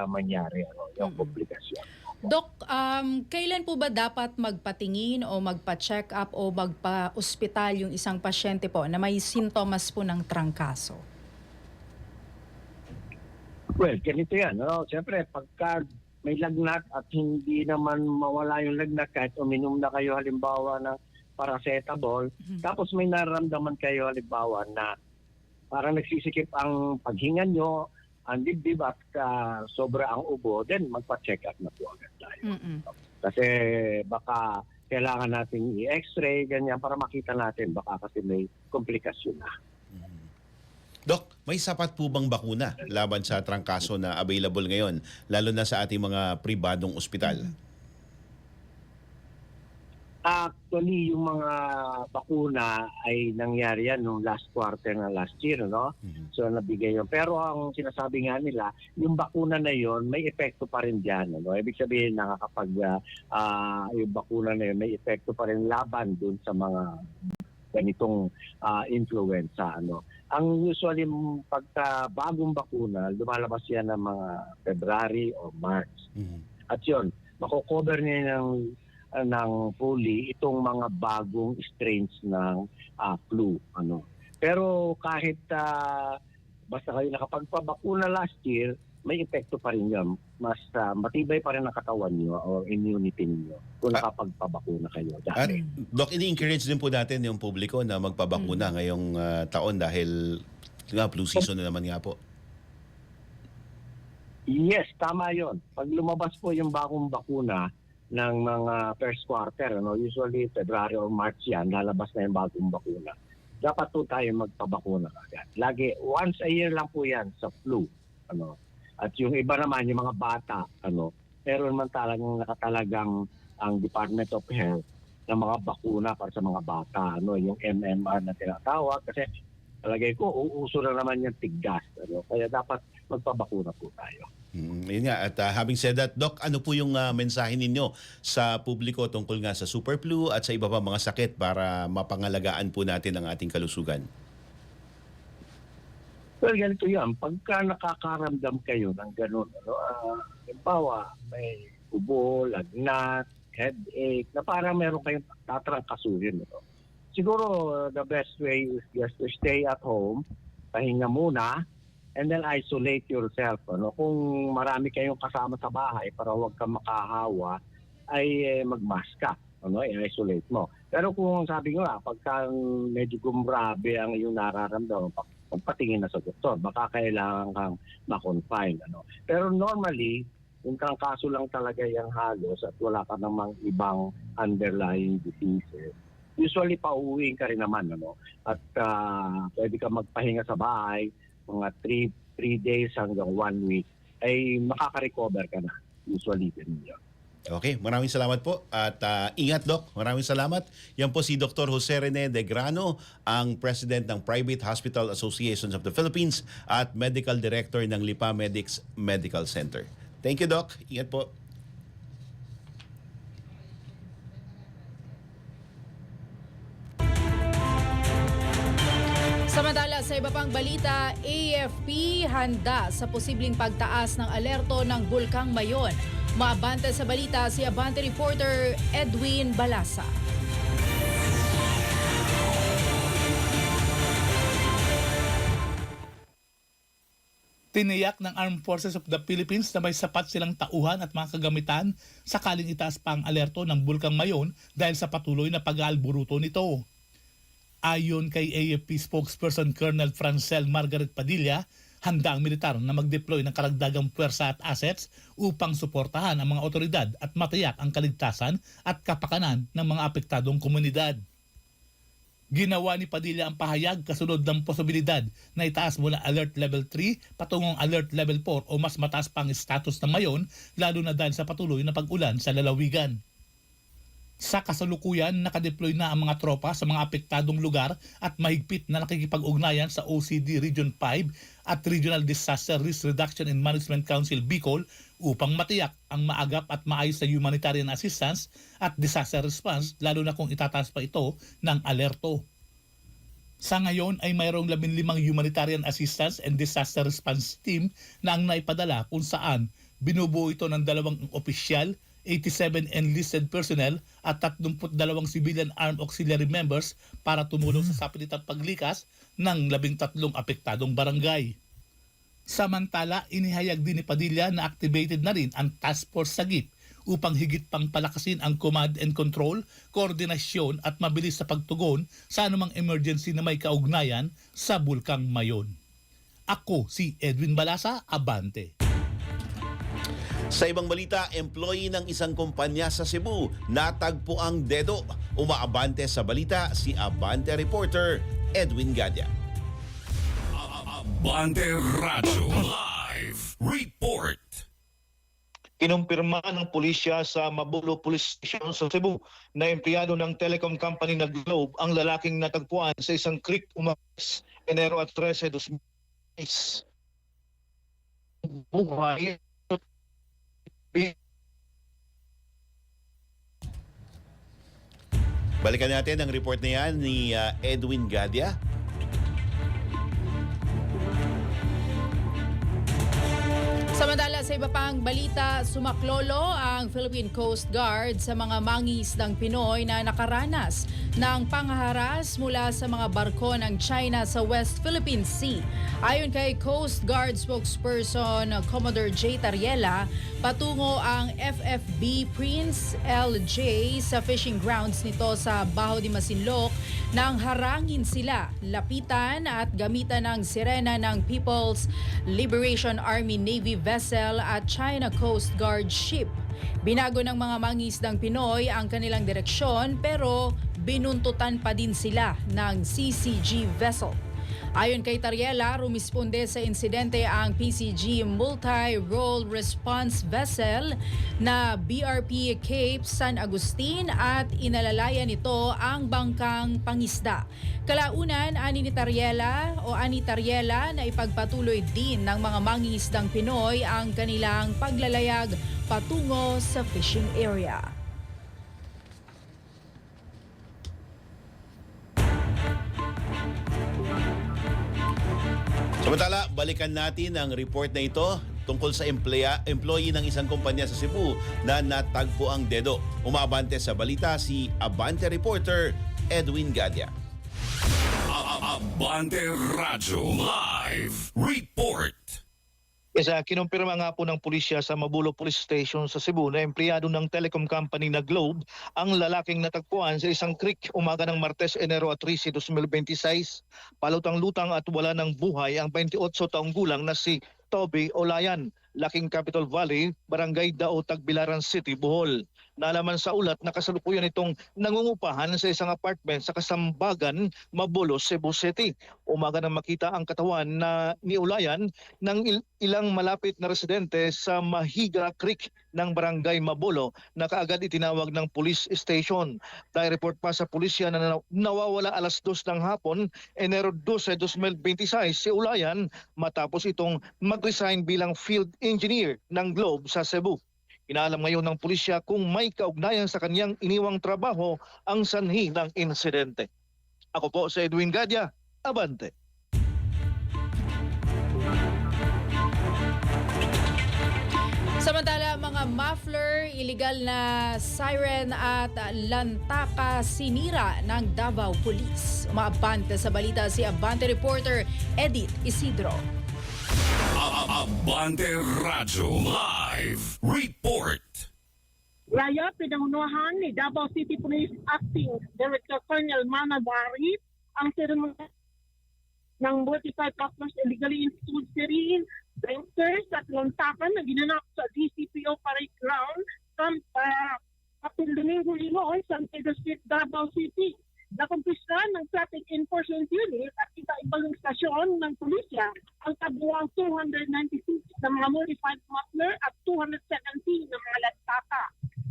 mangyari, yung komplikasyon.
Dok, kailan po ba dapat magpatingin o magpa-check up o magpa-ospital yung isang pasyente po na may sintomas po ng trangkaso?
Well, ganito yan. Siyempre, pagka may lagnat at hindi naman mawala yung lagnat kahit uminom na kayo halimbawa ng paracetamol, tapos may nararamdaman kayo halimbawa na parang nagsisikip ang paghinga nyo, ang dibdib at sobra ang ubo, then magpa-check up na po agad tayo. Kasi baka kailangan natin i-x-ray, ganyan, para makita natin baka kasi may komplikasyon na.
Dok, may sapat po bang bakuna laban sa trangkaso na available ngayon, lalo na sa ating mga pribadong ospital?
Actually, yung mga bakuna ay nangyari yan nung last quarter na last year, So, nabigay yun. Pero ang sinasabi nga nila, yung bakuna na yon may epekto pa rin dyan. Ibig sabihin, nakakapag yung bakuna na yun, may epekto pa rin laban dun sa mga ganitong influenza. Ang usually, pagka bagong bakuna, lumalabas yan ng mga February o March. At yun, makocover niya ng fully itong mga bagong strains ng flu. Pero kahit basta kayo nakapagpabakuna last year, may epekto pa rin yan. Mas matibay pa rin ang katawan nyo o immunity niyo kung nakapagpabakuna kayo.
At, Dok, ini-encourage din po natin yung publiko na magpabakuna ngayong taon dahil flu season na naman nga po.
Yes, tama yon. Pag lumabas po yung bagong bakuna ng mga first quarter, usually February or March yan, lalabas na yung bagong bakuna. Dapat po tayo magpabakuna agad. Lagi, once a year lang po yan sa flu. At yung iba naman, yung mga bata, meron man talagang ang Department of Health ng mga bakuna para sa mga bata, yung MMR na tinatawag. Kasi talagay ko, uuso na naman yung tiggas. Kaya dapat magpabakuna po tayo.
Yun nga. At having said that, Doc, ano po yung mensahe ninyo sa publiko tungkol nga sa super flu at sa iba pa mga sakit para mapangalagaan po natin ang ating kalusugan?
Well, ganito yan. Pagka nakakaramdam kayo ng gano'n, halimbawa, may ubo, lagnat, headache, na parang meron kayong tatrangkasuhin. Siguro, the best way is just to stay at home, pahinga muna, and then isolate yourself. Kung marami kayong kasama sa bahay para huwag kang makahawa, ay mag-mask ka. I-isolate mo. Pero kung sabi nga, pagka medyo gumrabe ang iyong nararamdaman, pagpatingin na sa doktor, baka kailangan kang ma-confine. Pero normally, yung kaso lang talaga yung halos at wala ka namang ibang underlying diseases, usually pauwiin ka rin naman. At pwede ka magpahinga sa bahay, mga 3 days hanggang 1 week, ay makaka-recover ka na. Usually, ganun yun.
Okay, maraming salamat po at ingat, Doc. Maraming salamat. Yan po si Dr. Jose Rene De Grano, ang President ng Private Hospital Associations of the Philippines at Medical Director ng Lipa Medics Medical Center. Thank you, Doc. Ingat po.
Samantala, sa iba pang balita, AFP handa sa posibleng pagtaas ng alerto ng Bulkang Mayon. Maabante sa balita si Abante reporter Edwin Balasa.
Tiniyak ng Armed Forces of the Philippines na may sapat silang tauhan at mga kagamitan sakaling itaas pa ang alerto ng Bulkang Mayon dahil sa patuloy na pag-aalburuto nito. Ayon kay AFP spokesperson Colonel Francel Margaret Padilla, Handa ang militar na mag-deploy ng karagdagang puwersa at assets upang suportahan ang mga otoridad at matiyak ang kaligtasan at kapakanan ng mga apektadong komunidad. Ginawa ni Padilla ang pahayag kasunod ng posibilidad na itaas mula Alert Level 3 patungong Alert Level 4 o mas mataas pang status ng mayon lalo na dahil sa patuloy na pag-ulan sa lalawigan. Sa kasalukuyan, nakadeploy na ang mga tropa sa mga apektadong lugar at mahigpit na nakikipag-ugnayan sa OCD Region 5 at Regional Disaster Risk Reduction and Management Council Bicol upang matiyak ang maagap at maayos na humanitarian assistance at disaster response lalo na kung itataas pa ito ng alerto. Sa ngayon ay mayroong 15 humanitarian assistance and disaster response team na ang naipadala kung saan binubuo ito ng 2 opisyal, 87 enlisted personnel at 32 civilian armed auxiliary members para tumulong sa sapilitang paglikas ng 13 apektadong barangay. Samantala, inihayag din ni Padilla na activated na rin ang Task Force Sagip upang higit pang palakasin ang command and control, koordinasyon at mabilis sa pagtugon sa anumang emergency na may kaugnayan sa Bulkang Mayon. Ako si Edwin Balasa, Abante.
Sa ibang balita, employee ng isang kumpanya sa Cebu natagpo ang dedo. Umaabante sa balita si Abante reporter Edwin Gadia.
Abante Radyo Live Report.
Kinumpirma ng pulisya sa Mabulo Police Station sa Cebu na empleyado ng telecom company na Globe ang lalaking natagpuan sa isang creek umalis Enero at 13, 2006. Buhay.
Balikan natin ang report na yan ni Edwin Gadia.
Samantala sa iba pang balita, sumaklolo ang Philippine Coast Guard sa mga mangingisdang Pinoy na nakaranas ng panghaharas mula sa mga barko ng China sa West Philippine Sea. Ayon kay Coast Guard spokesperson Commodore J. Tariela, patungo ang FFB Prince LJ sa fishing grounds nito sa Baho de Masinloc nang harangin sila, lapitan at gamitan ng sirena ng People's Liberation Army Navy vessel at China Coast Guard ship. Binago ng mga mangingisdang Pinoy ang kanilang direksyon pero binuntutan pa din sila ng CCG vessel. Ayon kay Tariela, rumisponde sa insidente ang PCG Multi-Role Response Vessel na BRP Cape San Agustin at inalalayan nito ang bangkang pangisda. Kalaunan, ani Tariela na ipagpatuloy din ng mga mangingisdang Pinoy ang kanilang paglalayag patungo sa fishing area.
Samantala, balikan natin ang report na ito tungkol sa employee ng isang kumpanya sa Cebu na natagpo ang dedo. Umaabante sa balita si Abante reporter Edwin Gadia.
Abante Radyo Live Report.
Kinumpirma nga po ng pulisya sa Mabulo Police Station sa Cebu na empleyado ng telecom company na Globe ang lalaking natagpuan sa isang creek umaga ng Martes, Enero 13, 2026. Palutang-lutang at wala ng buhay ang 28 taong gulang na si Toby Olayan, Laking Capital Valley, Barangay Dao, Tagbilaran City, Bohol. Nalaman sa ulat na kasalukuyan itong nangungupahan sa isang apartment sa Kasambagan, Mabulo, Cebu City. Umaga nang makita ang katawan na ni Olayan ng ilang malapit na residente sa Mahiga Creek ng Barangay Mabulo na kaagad itinawag ng police station. Dahil report pa sa pulisya na nawawala alas 2 ng hapon, Enero 12, 2026 si Olayan matapos itong mag-resign bilang field engineer ng Globe sa Cebu. Inaalam ngayon ng pulisya kung may kaugnayan sa kanyang iniwang trabaho ang sanhi ng insidente. Ako po si Edwin Gadia, Abante.
Samantala, mga muffler, iligal na siren at lantaka sinira ng Davao Police. Umaabante sa balita si Abante reporter Edith Isidro.
Abante Radyo Live Report.
Raya, pinangunahan ni Davao City Police Acting Director Colonel Mana Bari ang seremonya ng multiple partners illegally installed serine pranksters at lantakan na ginanap sa DCPO Parade Ground kapil Domingo Limon, San Pedro Street, Davao City. Nakumpisa ng Traffic Enforcement Unit at iba-ibang stasyon ng pulisya ang kabuang 296 na mga modified muffler at 270 na mga lantaka.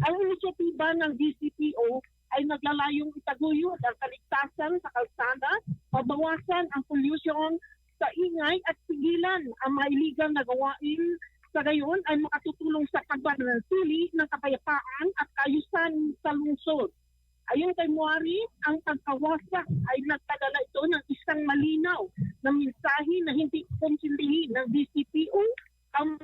Ang inisyatiba ng DCPO ay naglalayong itaguyod ang kaligtasan sa kalsada, mabawasan ang pollution sa ingay at pigilan ang mga illegal na gawain. Sa gayon ay makatutulong sa pagbanatili ng kapayapaan at kaayusan sa lungsod. Ayon kay Muari, ang pagkawasak ay nagpadala ito ng isang malinaw na mensahe na hindi konsindihin ng DCPO ang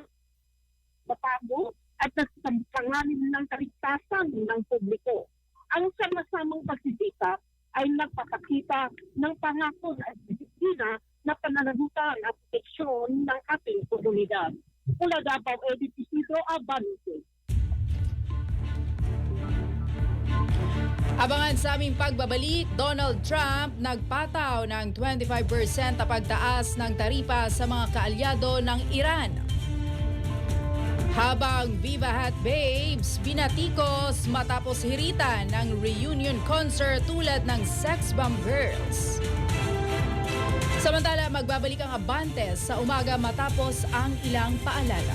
bapago at nagsasanganin ng kaligtasan ng publiko. Ang sama-samang pagsisikap ay nagpapakita ng pangako at disiplina na pananagutan at proteksyon ng ating komunidad. Mula Davao, Edith Isidro, Abante.
Abangan sa aming pagbabalik, Donald Trump nagpataw ng 25% na pagtaas ng taripa sa mga kaalyado ng Iran. Habang Viva Hat Babes, binatikos matapos hiritan ng reunion concert tulad ng Sex Bomb Girls. Samantala, magbabalik ang Abante sa umaga matapos ang ilang paalala.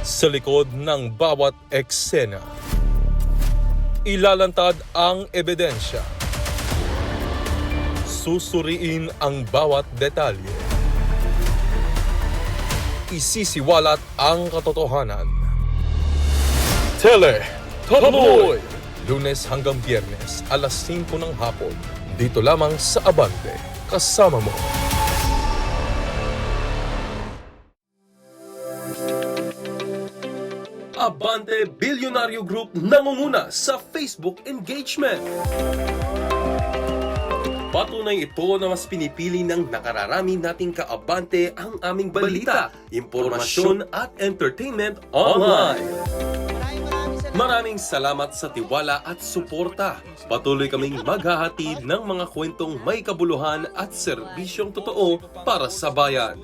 Sa likod ng bawat eksena, ilalantad ang ebidensya. Susuriin ang bawat detalye. Isisiwalat ang katotohanan. Tabloid! Lunes hanggang Biyernes, alas 5 ng hapon. Dito lamang sa Abante. Kasama mo. Abante Bilyonaryo Group nangunguna sa Facebook engagement. Patunay ito na mas pinipili ng nakararami nating kaabante ang aming balita, impormasyon at entertainment online. Maraming salamat sa tiwala at suporta. Patuloy kaming maghahatid ng mga kwentong may kabuluhan at serbisyong totoo para sa bayan.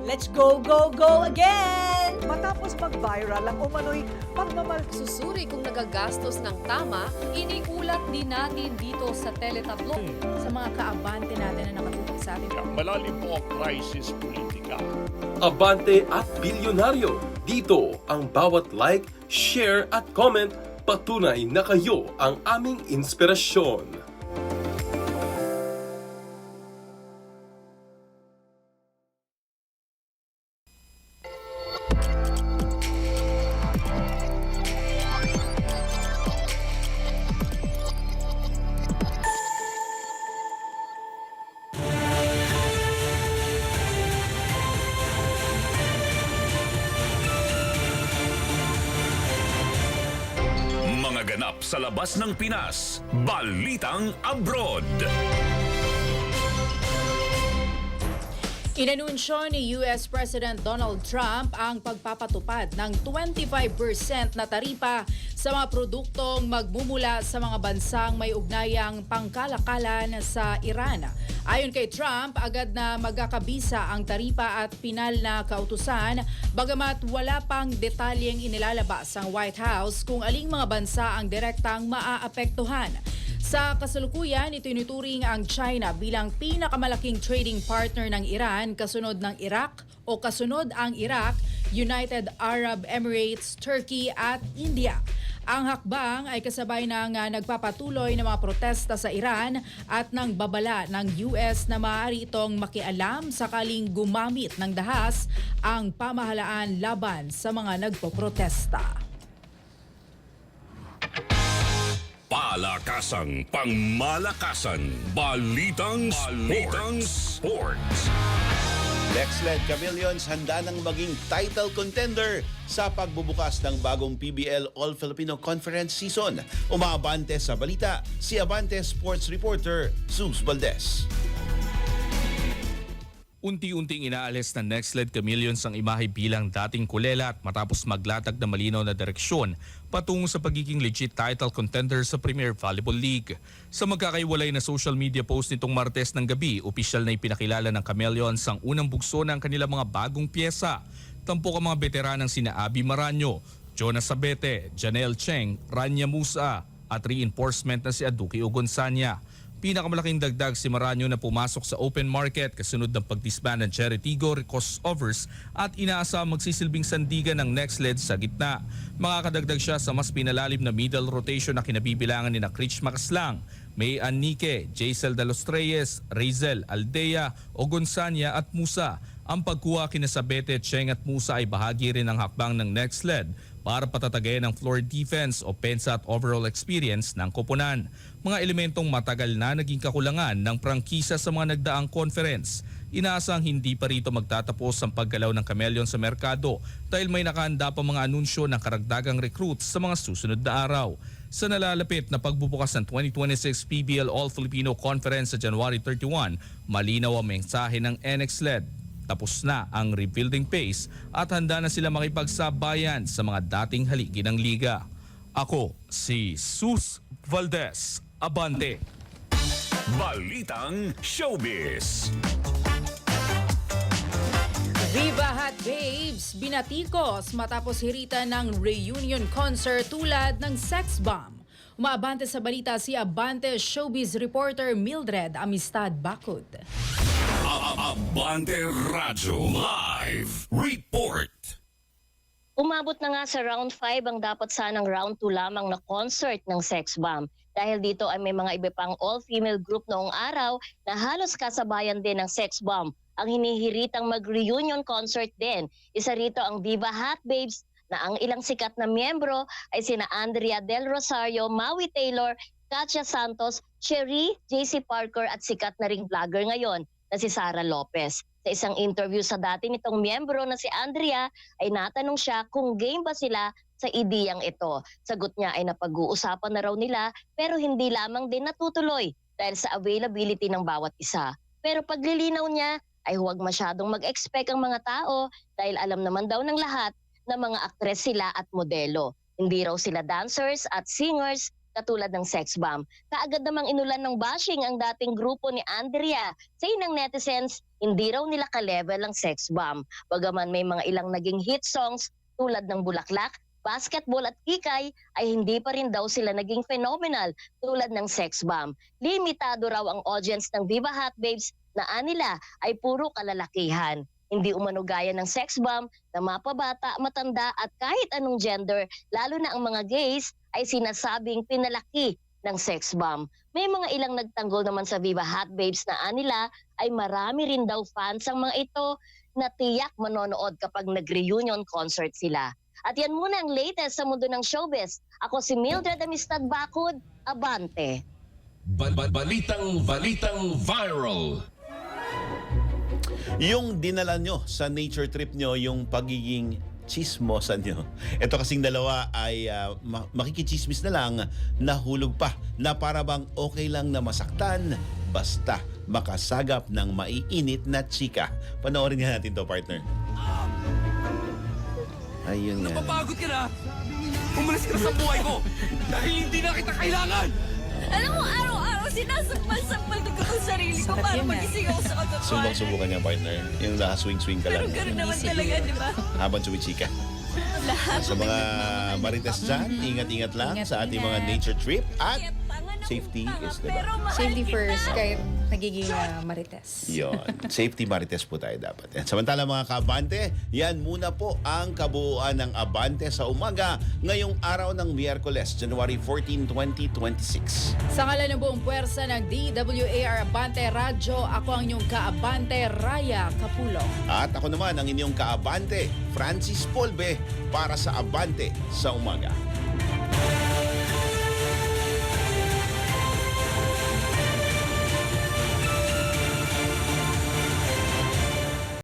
Let's go, go, go again! Matapos mag-viral ang umano'y pagmamahal.
Susuri kung nagagastos ng tama, iniulat din natin dito sa Teletablo.
Sa mga kaabante natin na nakatutok sa atin.
Malalim po ang crisis politika.
Abante at Bilyonaryo. Dito ang bawat like, share at comment patunay na kayo ang aming inspirasyon.
Mga ganap sa labas ng Pinas, Balitang Abroad.
Inanunsyo ni US President Donald Trump ang pagpapatupad ng 25% na taripa sa mga produktong magmumula sa mga bansang may ugnayang pangkalakalan sa Iran. Ayon kay Trump, agad na magkakabisa ang taripa at pinal na kautusan, bagamat wala pang detalyeng inilalabas ang White House kung aling mga bansa ang direktang maaapektuhan. Sa kasalukuyan, itinuturing ang China bilang pinakamalaking trading partner ng Iran kasunod ng Iraq o kasunod ang Iraq, United Arab Emirates, Turkey at India. Ang hakbang ay kasabay ng nagpapatuloy na mga protesta sa Iran at ng babala ng US na maaari itong makialam sakaling gumamit ng dahas ang pamahalaan laban sa mga nagpoprotesta.
Palakasang pangmalakasan. Balitang Sports.
Lex-led Chameleons handa nang maging title contender sa pagbubukas ng bagong PBL All-Filipino Conference Season. Umaabante sa balita si Abante Sports reporter Zeus Valdez.
Unti-unting inaalis ng NextLed Chameleons ang imahe bilang dating kulelat matapos maglatag ng malinaw na direksyon patungo sa pagiging legit title contender sa Premier Volleyball League. Sa magkakaiwalay na social media post nitong Martes ng gabi, opisyal na ipinakilala ng Chameleons ang unang bugso ng kanilang mga bagong pyesa. Tampok ang mga veteranang sina Abby Maranyo, Jonas Sabete, Janelle Cheng, Rania Musa at reinforcement na si Aduki Ogonsanya. Pinakamalaking dagdag si Maranyo na pumasok sa open market kasunod ng pagdisband ng Cherry Tigor crossovers at inaasang magsisilbing sandigan ng NextLed sa gitna. Makakadagdag siya sa mas pinalalim na middle rotation na kinabibilangan ni Krich Makaslang, May Anike, Jaisel de los Reyes, Razel, Aldea, Ogonsanya at Musa. Ang pagkuha kina Sabete, Cheng at Musa ay bahagi rin ng hakbang ng NextLed para patatagayin ang floor defense, opensa at overall experience ng koponan. Mga elementong matagal na naging kakulangan ng prangkisa sa mga nagdaang conference. Inaasang hindi pa rito magtatapos ang paggalaw ng Chameleons sa merkado dahil may nakahanda pa mga anunsyo ng karagdagang recruits sa mga susunod na araw. Sa nalalapit na pagbubukas ng 2026 PBL All-Filipino Conference sa January 31, malinaw ang mensahe ng NXLED. Tapos na ang rebuilding phase at handa na sila makipagsabayan sa mga dating haligi ng liga. Ako si Sus Valdez, Abante.
Balitang Showbiz.
Viva Hot Babes, binatikos matapos hiritan ng reunion concert tulad ng Sex Bomb. Umaabante sa balita si Abante Showbiz reporter Mildred Amistad Bacud.
Abante Radyo Live Report.
Umabot na nga sa round 5 ang dapat sanang round 2 lamang na concert ng Sex Bomb. Dahil dito ay may mga iba pang all-female group noong araw na halos kasabayan din ng Sex Bomb ang hinihiritang mag-reunion concert din. Isa rito ang Viva Hot Babes na ang ilang sikat na miyembro ay sina Andrea Del Rosario, Maui Taylor, Katya Santos, Cherie, JC Parker at sikat na ring vlogger ngayon na si Sara Lopez. Sa isang interview sa dati nitong miyembro na si Andrea ay natanong siya kung game ba sila sa ideyang ito. Sagot niya ay napag-uusapan na raw nila pero hindi lamang din natutuloy dahil sa availability ng bawat isa. Pero paglilinaw niya ay huwag masyadong mag-expect ang mga tao dahil alam naman daw ng lahat na mga aktres sila at modelo. Hindi raw sila dancers at singers katulad ng Sex Bomb. Kaagad namang inulan ng bashing ang dating grupo ni Andrea. Sa ng netizens, hindi raw nila ka-level ang Sex Bomb. Bagaman may mga ilang naging hit songs tulad ng Bulaklak, Basketball at Kikay ay hindi pa rin daw sila naging phenomenal tulad ng Sex Bomb. Limitado raw ang audience ng Viva Hot Babes na anila ay puro kalalakihan. Hindi umano gaya ng Sex Bomb na mapabata, matanda at kahit anong gender, lalo na ang mga gays ay sinasabing pinalaki ng Sex Bomb. May mga ilang nagtanggol naman sa Viva Hot Babes na anila ay marami rin daw fans ang mga ito na tiyak manonood kapag nag-reunion concert sila. At yan muna ang latest sa mundo ng showbiz. Ako si Mildred Amistad Bacud, Abante.
Balitang viral.
Yung dinala nyo sa nature trip nyo, yung pagiging chismosa nyo. Ito kasing dalawa ay makikichismis na lang, nahulog pa, na para bang okay lang na masaktan, basta makasagap ng maiinit na chika. Panoorin nga natin to, partner. Ayun nga.
Napapagod ka na! Umalis ka na sa buhay ko! Dahil hindi na kita kailangan!
Alam mo, araw-araw sinasakmal-sakmal ko ang sarili ko para magising ako sa katotohanan.
Subukan niya, partner. Yung swing-swing ka lang.
Pero gano'n naman talaga, di ba?
Habang sumichika.
Lahat.
Sa mga marites dyan, ingat-ingat lang sa ating mga nature trip at safety is diba?
Safety first kahit nagiging marites.
Yon. Safety marites po tayo dapat. Yan. Samantala mga kaabante, yan muna po ang kabuuan ng Abante sa umaga ngayong araw ng Miyerkules, January 14, 2026.
Sa ngalan ng buong puwersa ng DWAR Abante Radyo, ako ang inyong kaabante, Raya Capulo.
At ako naman ang inyong kaabante, Francis Polbe, para sa Abante sa umaga.